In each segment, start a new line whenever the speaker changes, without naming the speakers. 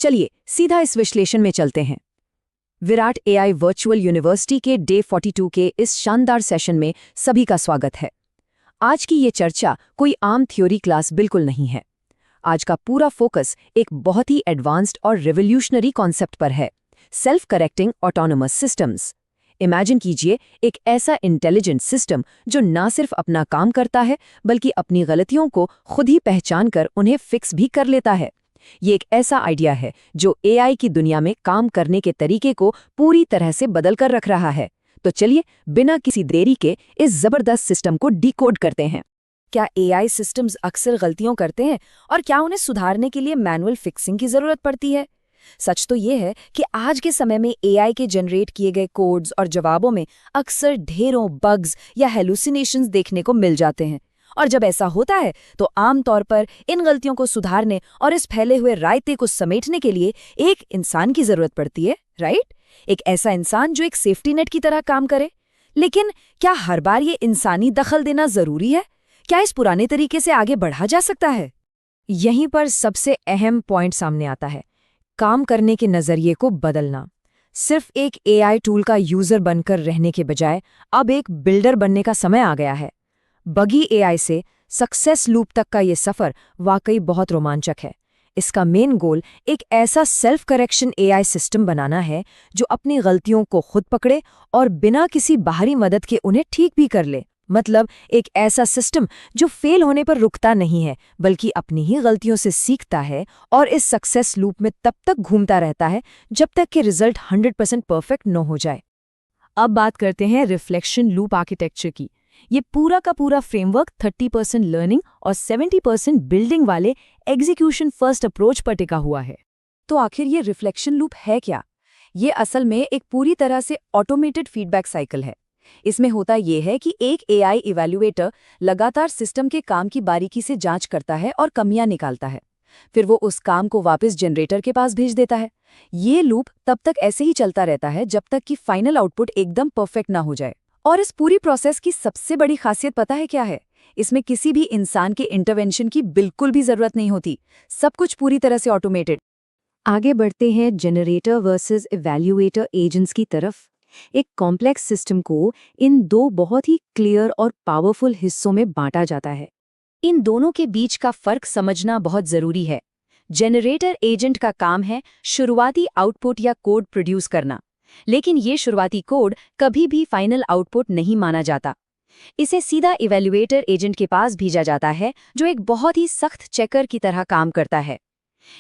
चलिए सीधा इस विश्लेषण में चलते हैं। विराट एआई वर्चुअल यूनिवर्सिटी के डे 42 के इस शानदार सेशन में सभी का स्वागत है। आज की ये चर्चा कोई आम थ्योरी क्लास बिल्कुल नहीं है। आज का पूरा फोकस एक बहुत ही एडवांस्ड और रिवोल्यूशनरी कॉन्सेप्ट पर है, self correcting autonomous systems. Imagine कीजिए एक ऐसा इंटेलिजेंट सिस्टम जो ना सिर्फ अपना काम करता है बल्कि अपनी गलतियों को खुद ही पहचान कर उन्हें फिक्स भी कर लेता है। ये एक ऐसा आइडिया है जो एआई की दुनिया में काम करने के तरीके को पूरी तरह से बदल कर रख रहा है। तो चलिए बिना किसी देरी के इस जबरदस्त सिस्टम को डिकोड करते हैं।
क्या एआई सिस्टम्स अक्सर गलतियां करते हैं और क्या उन्हें सुधारने के लिए मैनुअल फिक्सिंग की जरूरत पड़ती है? सच तो ये है कि आज के समय में एआई के जनरेट किए गए कोड्स और जवाबों में अक्सर ढेरों बग्स या हेलुसिनेशंस देखने को मिल जाते हैं। और जब ऐसा होता है तो आमतौर पर इन गलतियों को सुधारने और इस फैले हुए रायते को समेटने के लिए एक इंसान की जरूरत पड़ती है, राइट? एक ऐसा इंसान जो एक सेफ्टी नेट की तरह काम करे। लेकिन क्या हर बार ये इंसानी दखल देना जरूरी है? क्या इस पुराने तरीके से आगे बढ़ा जा सकता है?
यहीं पर सबसे अहम पॉइंट सामने आता है, काम करने के नजरिए को बदलना। सिर्फ एक एआई टूल का यूजर बनकर रहने के बजाय अब एक बिल्डर बनने का समय आ गया है। बगी एआई से सक्सेस लूप तक का ये सफर वाकई बहुत रोमांचक है। इसका मेन गोल एक ऐसा सेल्फ करेक्शन एआई सिस्टम बनाना है जो अपनी गलतियों को खुद पकड़े और बिना किसी बाहरी मदद के उन्हें ठीक भी कर ले। मतलब एक ऐसा सिस्टम जो फेल होने पर रुकता नहीं है बल्कि अपनी ही गलतियों से सीखता है और इस सक्सेस लूप में तब तक घूमता रहता है जब तक कि रिजल्ट 100% परफेक्ट न हो जाए। अब बात करते हैं रिफ्लेक्शन लूप आर्किटेक्चर की। ये पूरा का पूरा फ्रेमवर्क 30% लर्निंग और 70% बिल्डिंग वाले एग्जीक्यूशन फर्स्ट अप्रोच पर टिका हुआ है। तो आखिर ये रिफ्लेक्शन लूप है क्या? ये असल में एक पूरी तरह से ऑटोमेटेड फीडबैक साइकिल है। इसमें होता यह है कि एक एआई इवैल्यूएटर लगातार सिस्टम के काम की बारीकी से जांच करता है और कमियां निकालता है। फिर वो उस काम को वापस जनरेटर के पास भेज देता है। ये लूप तब तक ऐसे ही चलता रहता है जब तक कि फाइनल आउटपुट एकदम परफेक्ट ना हो जाए। और इस पूरी प्रोसेस की सबसे बड़ी खासियत पता है क्या है? इसमें किसी भी इंसान के इंटरवेंशन की बिल्कुल भी जरूरत नहीं होती। सब कुछ पूरी तरह से ऑटोमेटेड। आगे बढ़ते हैं जनरेटर वर्सेस इवैल्यूएटर एजेंट्स की तरफ। एक कॉम्प्लेक्स सिस्टम को इन दो बहुत ही क्लियर और पावरफुल हिस्सों में बांटा जाता है। इन दोनों के बीच का फर्क समझना बहुत जरूरी है। जनरेटर एजेंट का काम है शुरुआती आउटपुट या कोड प्रोड्यूस करना, लेकिन ये शुरुआती कोड कभी भी फाइनल आउटपुट नहीं माना जाता। इसे सीधा इवैल्यूएटर एजेंट के पास भेजा जाता है जो एक बहुत ही सख्त चेकर की तरह काम करता है।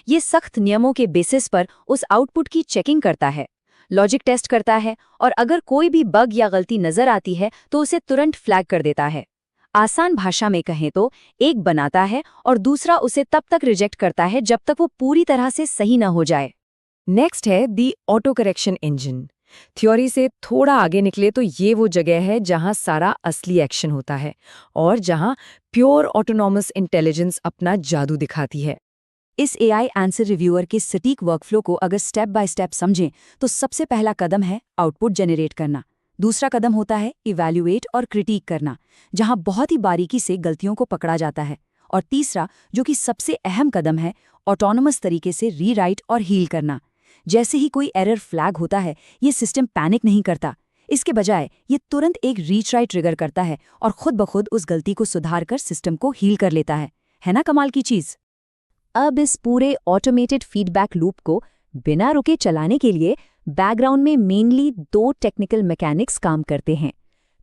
ये सख्त नियमों के बेसिस पर उस आउटपुट की चेकिंग करता है, लॉजिक टेस्ट करता है और अगर कोई भी बग या गलती नजर आती है तो उसे तुरंत फ्लैग कर देता है। आसान भाषा में कहें तो एक बनाता है और दूसरा उसे तब तक रिजेक्ट करता है जब तक वो पूरी तरह से सही न हो जाए। नेक्स्ट है दी ऑटो करेक्शन इंजन। थ्योरी से थोड़ा आगे निकले तो ये वो जगह है जहां सारा असली एक्शन होता है और जहां प्योर ऑटोनॉमस इंटेलिजेंस अपना जादू दिखाती है। इस एआई आंसर रिव्यूअर के सटीक वर्कफ्लो को अगर स्टेप बाय स्टेप समझें तो सबसे पहला कदम है आउटपुट जनरेट करना। दूसरा कदम होता है इवैल्यूएट और क्रिटिक करना, जहां बहुत ही बारीकी से गलतियों को पकड़ा जाता है। और तीसरा, जो कि सबसे अहम कदम है, ऑटोनोमस तरीके से रीराइट और हील करना। जैसे ही कोई एरर फ्लैग होता है, ये सिस्टम पैनिक नहीं करता। इसके बजाय ये तुरंत एक रीट्राई ट्रिगर करता है और खुद ब खुद उस गलती को सुधार कर सिस्टम को हील कर लेता है ना कमाल की चीज? अब इस पूरे ऑटोमेटेड फीडबैक लूप को बिना रुके चलाने के लिए बैकग्राउंड में मेनली दो टेक्निकल मैकेनिक्स काम करते हैं।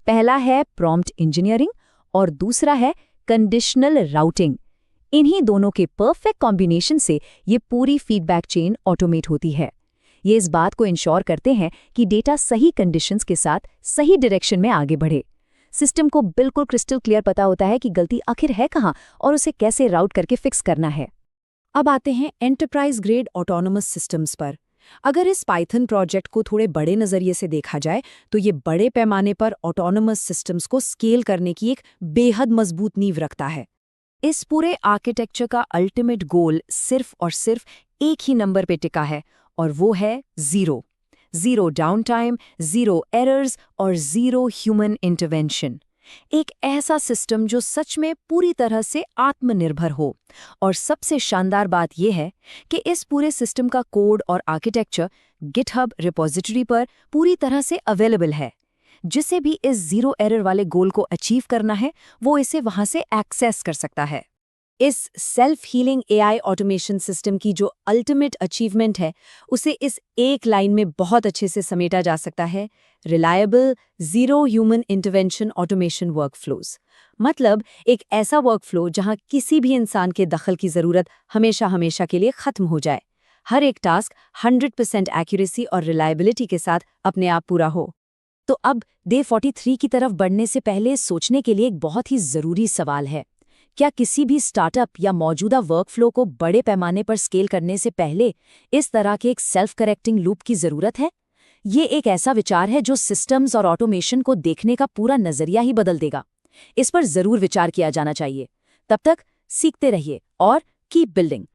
पहला है प्रॉम्प्ट इंजीनियरिंग और दूसरा है कंडीशनल राउटिंग। इन्हीं दोनों के परफेक्ट कॉम्बिनेशन से ये पूरी फीडबैक चेन ऑटोमेट होती है। ये इस बात को इंश्योर करते हैं कि डेटा सही कंडीशंस के साथ सही डायरेक्शन में आगे बढ़े। सिस्टम को बिल्कुल क्रिस्टल क्लियर पता होता है कि गलती आखिर है कहाँ और उसे कैसे राउट करके फिक्स करना है। अब आते हैं एंटरप्राइज ग्रेड ऑटोनोमस सिस्टम्स पर। अगर इस पाइथन प्रोजेक्ट को थोड़े बड़े नज़रिए से देखा जाए तो ये बड़े पैमाने पर ऑटोनोमस सिस्टम्स को स्केल करने की एक बेहद मजबूत नींव रखता है। इस पूरे आर्किटेक्चर का अल्टीमेट गोल सिर्फ और सिर्फ एक ही नंबर पे टिका है और वो है zero. Zero down time, zero errors और ज़ीरो ह्यूमन इंटरवेंशन।
एक ऐसा सिस्टम जो सच में पूरी तरह से आत्मनिर्भर हो। और सबसे शानदार बात यह है कि इस पूरे सिस्टम का कोड और आर्किटेक्चर गिटहब रिपॉजिटरी पर पूरी तरह से अवेलेबल है। जिसे भी इस जीरो एरर वाले गोल को अचीव करना है, वो इसे वहां से एक्सेस कर सकता है। इस self healing AI automation system की जो अल्टीमेट अचीवमेंट है, उसे इस एक लाइन में बहुत अच्छे से समेटा जा सकता है: reliable zero human intervention automation workflows. मतलब एक ऐसा वर्कफ्लो जहां किसी भी इंसान के दखल की जरूरत हमेशा हमेशा के लिए खत्म हो जाए। हर एक टास्क 100% एक्यूरेसी और रिलायबिलिटी के साथ अपने आप पूरा हो। तो अब डे 43 की तरफ बढ़ने से पहले सोचने के लिए एक बहुत ही जरूरी सवाल है: क्या किसी भी स्टार्टअप या मौजूदा वर्कफ्लो को बड़े पैमाने पर स्केल करने से पहले इस तरह के एक सेल्फ करेक्टिंग लूप की जरूरत है? ये एक ऐसा विचार है जो सिस्टम्स और ऑटोमेशन को देखने का पूरा नजरिया ही बदल देगा। इस पर जरूर विचार किया जाना चाहिए। तब तक सीखते रहिए और कीप बिल्डिंग।